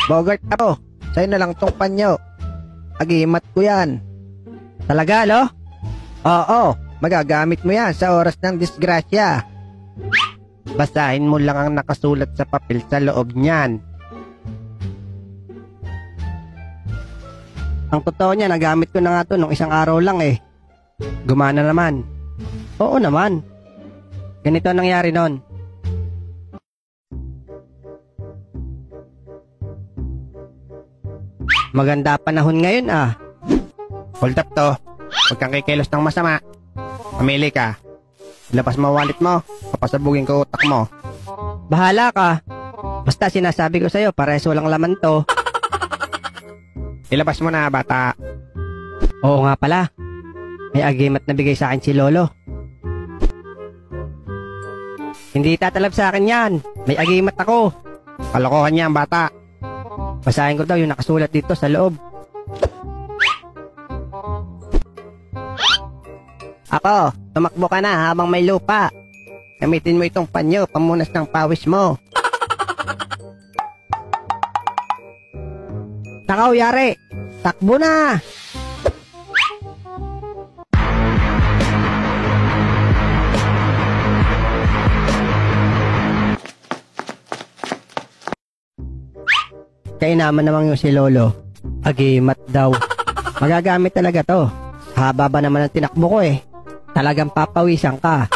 Bogart ako. Sa'yo na lang tong panyo. Agimat ko yan. Talaga, lo? Oo, magagamit mo yan sa oras ng disgrasya. Basahin mo lang ang nakasulat sa papel sa loob niyan. Ang totoo niya, nagamit ko na nga to nung isang araw lang eh. Gumana naman. Oo naman. Ganito ang nangyari nun. Maganda panahon ngayon ah. Hold up to. Huwag kang kikilos ng masama. Mamili ka. Ilabas mo wallet mo. Papasabugin ko utak mo. Bahala ka. Basta sinasabi ko sa'yo, pares walang laman to. Ilabas mo na, bata. Oo nga pala. May agimat na bigay sa akin si Lolo. Hindi tatalab sa akin yan. May agimat ako. Kalokohan yan, bata. Basahin ko daw yung nakasulat dito sa loob. Ako, tumakbo ka na habang may lupa. Gamitin mo itong panyo, pamunas ng pawis mo. Takaw, yari. Takbo na! Kaya naman yung si Lolo. Agimat daw. Magagamit talaga to. Haba ba naman ang tinakbo ko eh. Talagang papawisan ka.